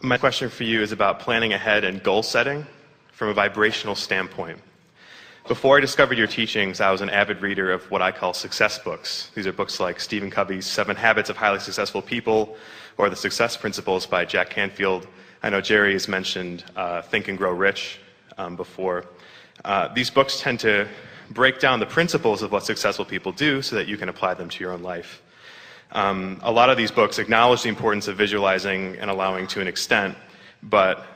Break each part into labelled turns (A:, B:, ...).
A: My question for you is about planning ahead and goal setting from a vibrational standpoint. Before I discovered your teachings, I was an avid reader of what I call success books. These are books like Stephen Covey's 7 Habits of Highly Successful People or The Success Principles by Jack Canfield. I know Jerry has mentioned Think and Grow Rich before. These books tend to break down the principles of what successful people do so that you can apply them to your own life. A lot of these books acknowledge the importance of visualizing and allowing to an extent, but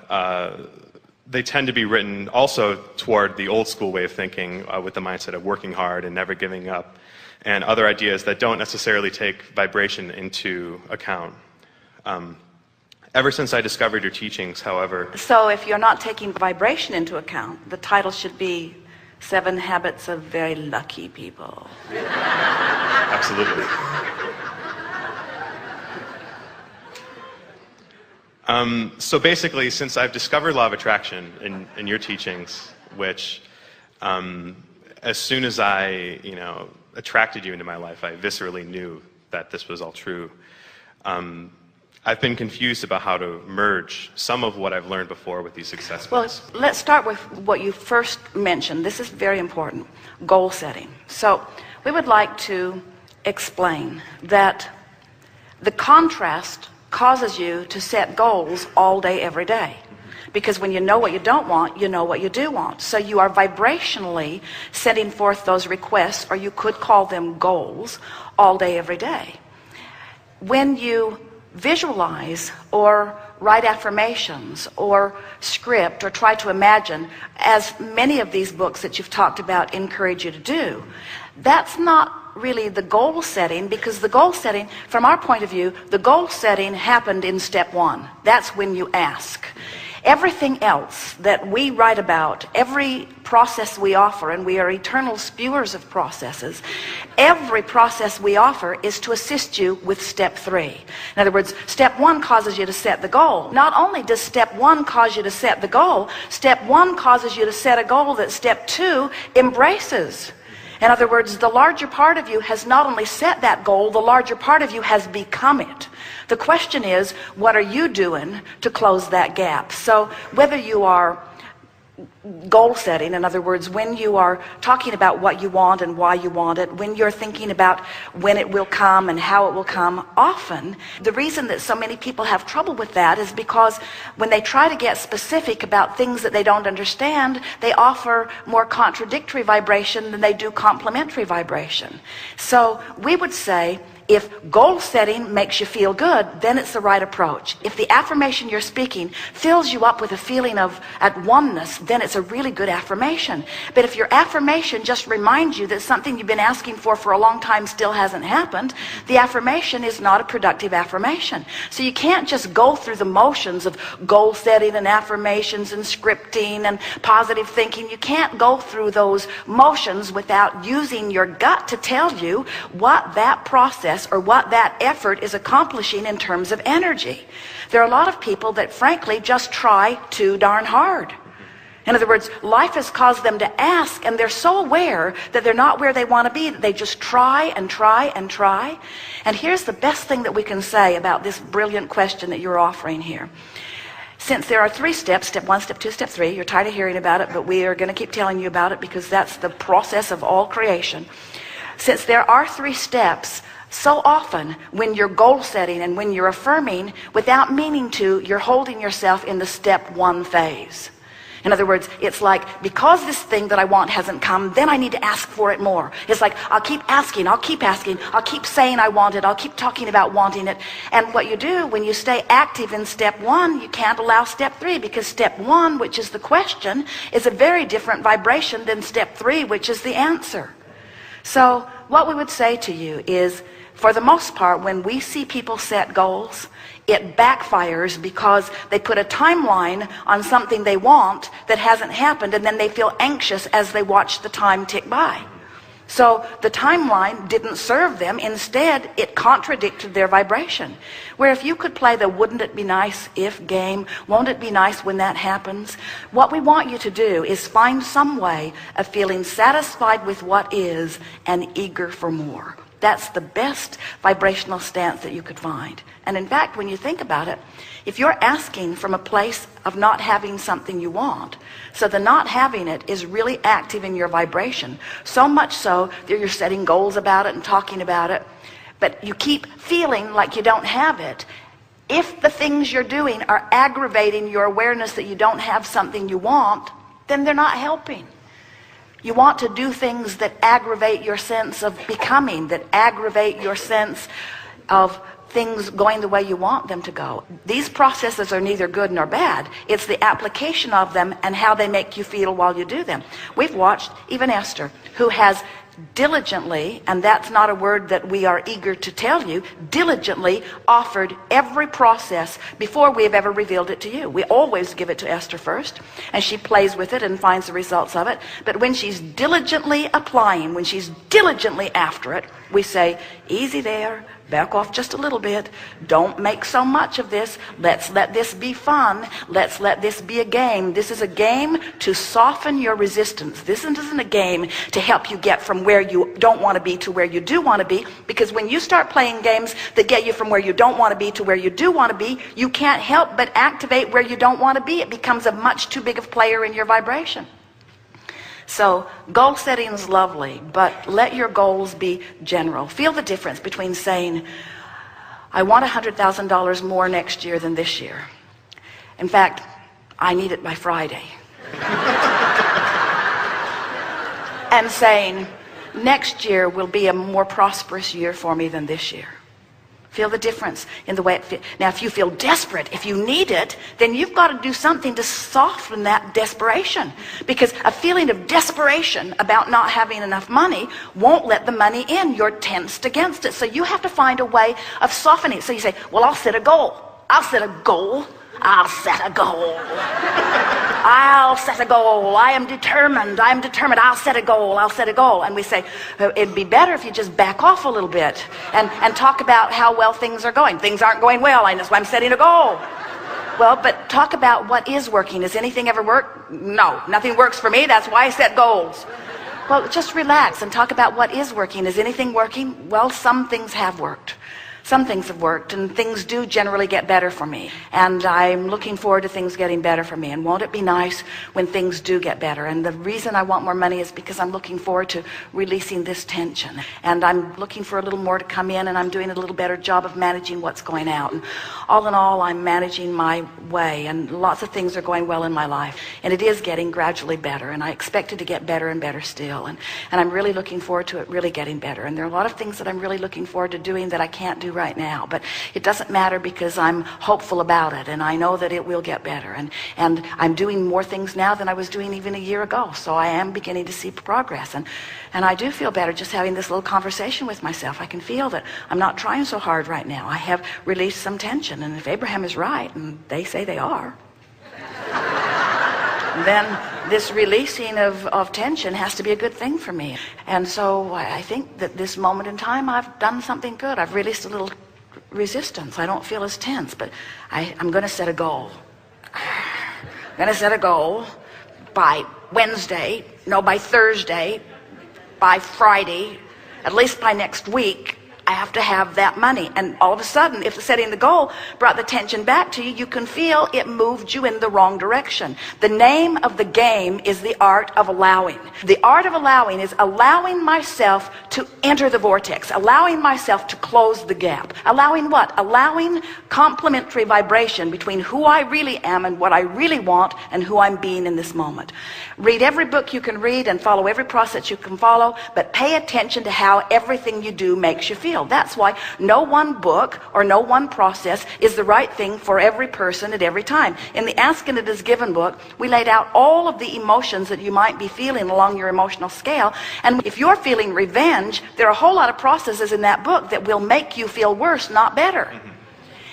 A: they tend to be written also toward the old school way of thinking with the mindset of working hard and never giving up, and other ideas that don't necessarily take vibration into account. Ever since I discovered your teachings, however...
B: So if you're not taking vibration into account, the title should be 7 Habits of Very Lucky People.
A: Absolutely. So basically, since I've discovered law of attraction in your teachings, which as soon as I attracted you into my life, I viscerally knew that this was all true. I've been confused about how to merge some of what I've learned before with these success books.
B: Well, let's start with what you first mentioned. This is very important, goal setting. So we would like to explain that the contrast causes you to set goals all day, every day. Because when you know what you don't want, you know what you do want. So you are vibrationally setting forth those requests, or you could call them goals, all day, every day. When you visualize or write affirmations or script or try to imagine, as many of these books that you've talked about encourage you to do, that's not really the goal setting, because the goal setting, from our point of view, the goal setting happened in step 1. That's when you ask. Everything else that we write about, every process we offer, and we are eternal spewers of processes, every process we offer is to assist you with step 3. In other words, step 1 causes you to set the goal. Not only does step 1 cause you to set the goal, step 1 causes you to set a goal that step 2 embraces. In other words, the larger part of you has not only set that goal, the larger part of you has become it. The question is, what are you doing to close that gap? So whether you are goal setting, in other words, when you are talking about what you want and why you want it, when you're thinking about when it will come and how it will come, often the reason that so many people have trouble with that is because when they try to get specific about things that they don't understand, they offer more contradictory vibration than they do complementary vibration. So we would say, if goal setting makes you feel good, then it's the right approach. If the affirmation you're speaking fills you up with a feeling of at oneness, then it's a really good affirmation. But if your affirmation just reminds you that something you've been asking for a long time still hasn't happened, the affirmation is not a productive affirmation. So you can't just go through the motions of goal setting and affirmations and scripting and positive thinking. You can't go through those motions without using your gut to tell you what that process or what that effort is accomplishing in terms of energy. There are a lot of people that frankly just try too darn hard. In other words, life has caused them to ask, and they're so aware that they're not where they want to be that they just try and try and try. And here's the best thing that we can say about this brilliant question that you're offering here. Since there are 3 steps, step 1, step 2, step 3, you're tired of hearing about it, but we are going to keep telling you about it because that's the process of all creation. Since there are 3 steps, so often when you're goal setting and when you're affirming, without meaning to, you're holding yourself in the step 1 phase. In other words, it's like, because this thing that I want hasn't come, then I need to ask for it more. It's like, I'll keep asking, I'll keep asking, I'll keep saying I want it, I'll keep talking about wanting it. And what you do when you stay active in step 1, you can't allow step 3, because step 1, which is the question, is a very different vibration than step 3, which is the answer. So what we would say to you is, for the most part, when we see people set goals, it backfires because they put a timeline on something they want that hasn't happened, and then they feel anxious as they watch the time tick by. So the timeline didn't serve them. Instead, it contradicted their vibration. Where if you could play the wouldn't it be nice if game, won't it be nice when that happens? What we want you to do is find some way of feeling satisfied with what is and eager for more. That's the best vibrational stance that you could find. And in fact, when you think about it, if you're asking from a place of not having something you want, so the not having it is really active in your vibration, so much so that you're setting goals about it and talking about it, but you keep feeling like you don't have it. If the things you're doing are aggravating your awareness that you don't have something you want, then they're not helping. You want to do things that aggravate your sense of becoming, that aggravate your sense of things going the way you want them to go. These processes are neither good nor bad. It's the application of them and how they make you feel while you do them. We've watched even Esther, who has diligently, and that's not a word that we are eager to tell you, diligently offered every process before we have ever revealed it to you. We always give it to Esther first, and she plays with it and finds the results of it. But when she's diligently applying, when she's diligently after it, we say, easy there, back off just a little bit, don't make so much of this, let's let this be fun, let's let this be a game. This is a game to soften your resistance. This isn't a game to help you get from where you don't want to be to where you do want to be, because when you start playing games that get you from where you don't want to be to where you do want to be, you can't help but activate where you don't want to be. It becomes a much too big of player in your vibration. So goal setting is lovely, but let your goals be general. Feel the difference between saying, I want $100,000 more next year than this year. In fact, I need it by Friday. And saying, next year will be a more prosperous year for me than this year. Feel the difference in the way it feels. Now, if you feel desperate, if you need it, then you've got to do something to soften that desperation. Because a feeling of desperation about not having enough money won't let the money in. You're tensed against it. So you have to find a way of softening it. So you say, well, I'll set a goal. I'll set a goal. I'll set a goal. I'll set a goal. I am determined. I'm determined. I'll set a goal. I'll set a goal. And we say, it'd be better if you just back off a little bit and talk about how well things are going. Things aren't going well. That's why I'm setting a goal. Well, but talk about what is working. Does anything ever work? No, nothing works for me. That's why I set goals. Well, just relax and talk about what is working. Is anything working? Well, some things have worked. Some things have worked, and things do generally get better for me. And I'm looking forward to things getting better for me. And won't it be nice when things do get better? And the reason I want more money is because I'm looking forward to releasing this tension. And I'm looking for a little more to come in, and I'm doing a little better job of managing what's going out. And all in all, I'm managing my way, and lots of things are going well in my life. And it is getting gradually better, and I expect it to get better and better still. And I'm really looking forward to it really getting better. And there are a lot of things that I'm really looking forward to doing that I can't do right now, but it doesn't matter because I'm hopeful about it, and I know that it will get better, and I'm doing more things now than I was doing even a year ago, so I am beginning to see progress, and I do feel better just having this little conversation with myself. I can feel that I'm not trying so hard right now. I have released some tension, and if Abraham is right, and they say they are, then this releasing of tension has to be a good thing for me. And so I think that this moment in time I've done something good. I've released a little resistance. I don't feel as tense, but I'm going to set a goal. I'm going to set a goal by Wednesday, no, by Thursday, by Friday, at least by next week. I have to have that money. And all of a sudden, if setting the goal brought the tension back to you, you can feel it moved you in the wrong direction. The name of the game is the art of allowing. The art of allowing is allowing myself to enter the vortex, allowing myself to close the gap. Allowing what? Allowing complementary vibration between who I really am and what I really want and who I'm being in this moment. Read every book you can read and follow every process you can follow, but pay attention to how everything you do makes you feel. That's why no one book or no one process is the right thing for every person at every time. In the Ask and It Is Given book, we laid out all of the emotions that you might be feeling along your emotional scale. And if you're feeling revenge, there are a whole lot of processes in that book that will make you feel worse, not better.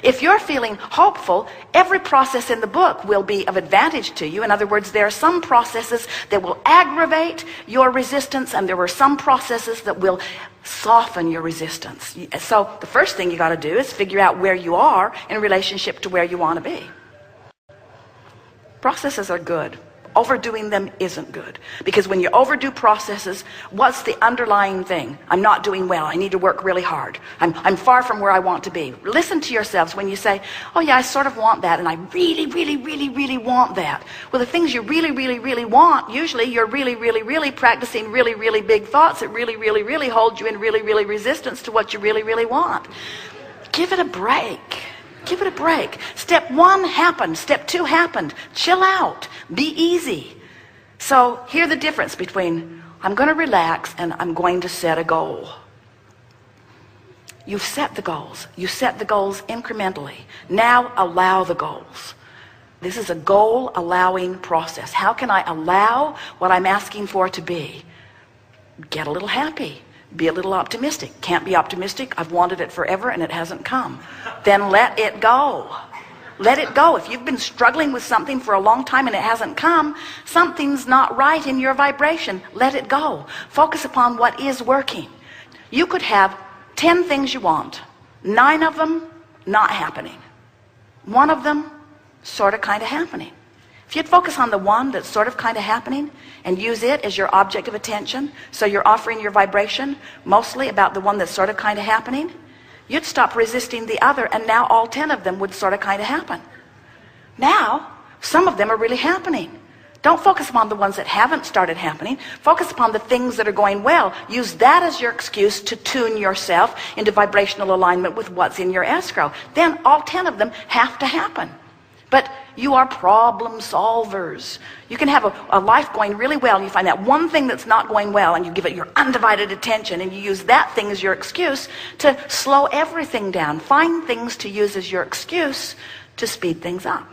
B: If you're feeling hopeful, every process in the book will be of advantage to you. In other words, there are some processes that will aggravate your resistance, and there are some processes that will soften your resistance. So the first thing you got to do is figure out where you are in relationship to where you want to be. Processes are good. Overdoing them isn't good. Because when you overdo processes, what's the underlying thing? I'm not doing well. I need to work really hard. I'm far from where I want to be. Listen to yourselves when you say, oh yeah, I sort of want that, and I really, really, really, really want that. Well, the things you really, really, really want, usually you're really, really, really practicing really, really big thoughts that really, really, really hold you in really, really resistance to what you really, really want. Give it a break. Give it a break. Step 1 happened. Step 2 happened. Chill out. Be easy. So here's the difference between I'm going to relax and I'm going to set a goal. You've set the goals. You set the goals incrementally. Now allow the goals. This is a goal allowing process. How can I allow what I'm asking for to be? Get a little happy. Be a little optimistic. Can't be optimistic. I've wanted it forever and it hasn't come. Then let it go. Let it go. If you've been struggling with something for a long time and it hasn't come, something's not right in your vibration. Let it go. Focus upon what is working. You could have 10 things you want. 9 of them not happening. 1 of them sort of kind of happening. If you'd focus on the one that's sort of kind of happening and use it as your object of attention, so you're offering your vibration mostly about the one that's sort of kind of happening, you'd stop resisting the other, and now all 10 of them would sort of kind of happen. Now, some of them are really happening. Don't focus upon the ones that haven't started happening. Focus upon the things that are going well. Use that as your excuse to tune yourself into vibrational alignment with what's in your escrow. Then all 10 of them have to happen. But you are problem solvers. You can have a life going really well, and you find that one thing that's not going well, and you give it your undivided attention, and you use that thing as your excuse to slow everything down. Find things to use as your excuse to speed things up.